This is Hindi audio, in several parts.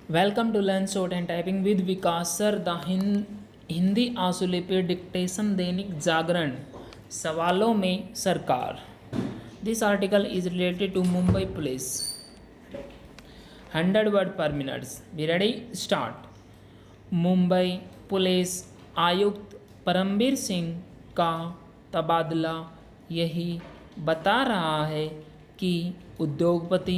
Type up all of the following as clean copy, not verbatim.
Welcome to learn short and typing with Vikas sir the Hindi आशुलिपि डिक्टेशन दैनिक जागरण सवालों में सरकार। This article is related to Mumbai police 100 word per minutes. Be ready start. Mumbai police आयुक्त परमबीर सिंह का तबादला यही बता रहा है कि उद्योगपति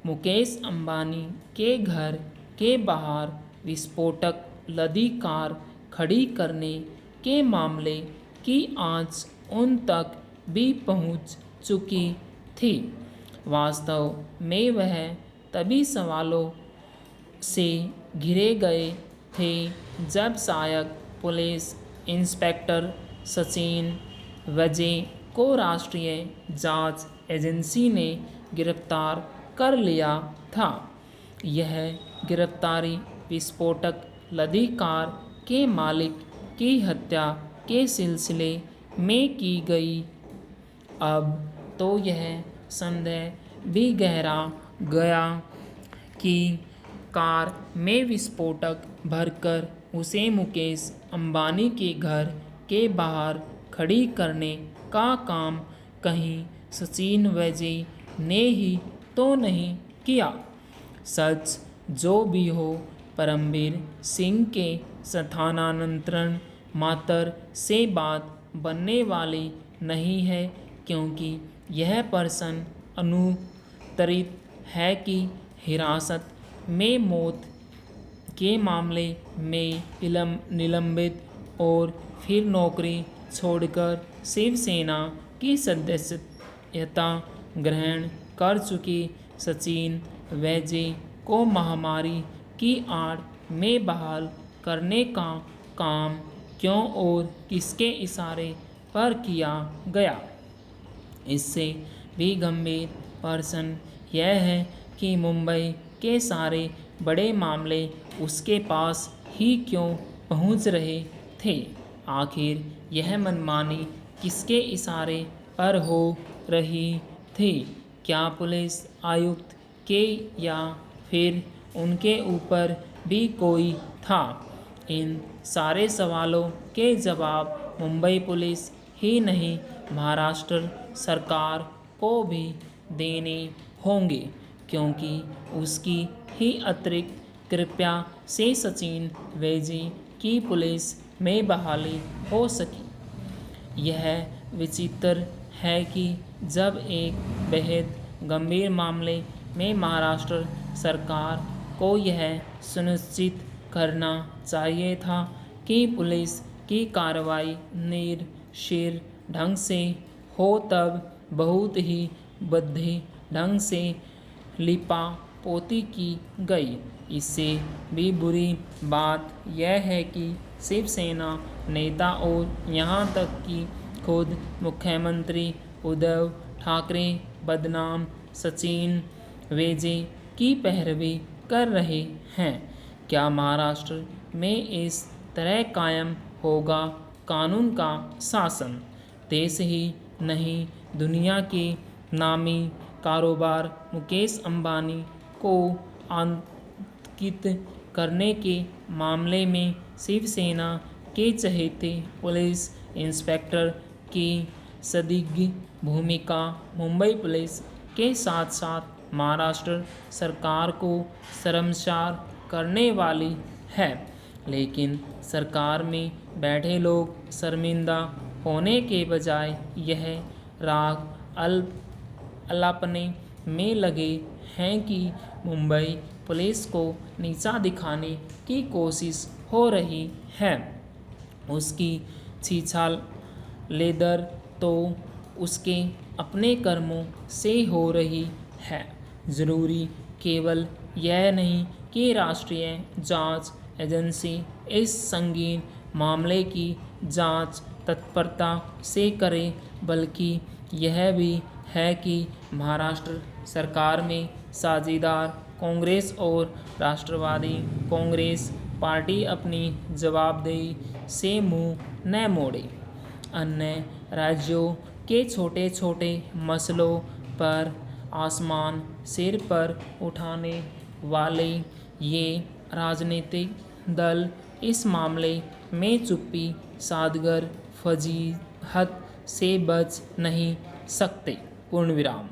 मुकेश अंबानी के घर के बाहर विस्फोटक लदी कार खड़ी करने के मामले की आंच उन तक भी पहुंच चुकी थी। वास्तव में वह तभी सवालों से घिरे गए थे जब सहायक पुलिस इंस्पेक्टर सचिन वजे को राष्ट्रीय जांच एजेंसी ने गिरफ्तार कर लिया था। यह गिरफ्तारी विस्फोटक लदी कार के मालिक की हत्या के सिलसिले में की गई। अब तो यह संदेह भी गहरा गया कि कार में विस्फोटक भरकर उसे मुकेश अंबानी के घर के बाहर खड़ी करने का काम कहीं सचिन वैजे ने ही तो नहीं किया। सच जो भी हो, परमबीर सिंह के स्थानांतरण मात्र से बात बनने वाली नहीं है, क्योंकि यह प्रश्न अनुत्तरित है कि हिरासत में मौत के मामले में निलंबित और फिर नौकरी छोड़कर शिवसेना की सदस्यता ग्रहण कर चुकी सचिन वैजे को महामारी की आड़ में बहाल करने का काम क्यों और किसके इशारे पर किया गया। इससे भी गंभीर प्रश्न यह है कि मुंबई के सारे बड़े मामले उसके पास ही क्यों पहुंच रहे थे। आखिर यह मनमानी किसके इशारे पर हो रही थी? क्या पुलिस आयुक्त के या फिर उनके ऊपर भी कोई था? इन सारे सवालों के जवाब मुंबई पुलिस ही नहीं, महाराष्ट्र सरकार को भी देने होंगे, क्योंकि उसकी ही अतिरिक्त कृपा से सचिन वैजे की पुलिस में बहाली हो सकी। यह विचित्र है कि जब एक बेहद गंभीर मामले में महाराष्ट्र सरकार को यह सुनिश्चित करना चाहिए था कि पुलिस की कार्रवाई निर्विवाद ढंग से हो, तब बहुत ही बद्ध ढंग से लिपापोती की गई। इससे भी बुरी बात यह है कि शिवसेना नेता और यहाँ तक कि खुद मुख्यमंत्री उद्धव ठाकरे बदनाम सचिन वैजे की पैरवी कर रहे हैं। क्या महाराष्ट्र में इस तरह कायम होगा कानून का शासन? देश ही नहीं, दुनिया के नामी कारोबार मुकेश अंबानी को आतंकित करने के मामले में शिवसेना के चहेते पुलिस इंस्पेक्टर की संदिग्ध भूमिका मुंबई पुलिस के साथ साथ महाराष्ट्र सरकार को शर्मसार करने वाली है। लेकिन सरकार में बैठे लोग शर्मिंदा होने के बजाय यह राग अलापने में लगे हैं कि मुंबई पुलिस को नीचा दिखाने की कोशिश हो रही है। उसकी छीछालेदर तो उसके अपने कर्मों से हो रही है। जरूरी केवल यह नहीं कि राष्ट्रीय जांच एजेंसी इस संगीन मामले की जांच तत्परता से करे, बल्कि यह भी है कि महाराष्ट्र सरकार में साझेदार कांग्रेस और राष्ट्रवादी कांग्रेस पार्टी अपनी जवाबदेही से मुंह न मोड़े। अन्य राज्यों के छोटे छोटे मसलों पर आसमान सिर पर उठाने वाले ये राजनीतिक दल इस मामले में चुप्पी साधकर फजीहत से बच नहीं सकते। पूर्ण विराम।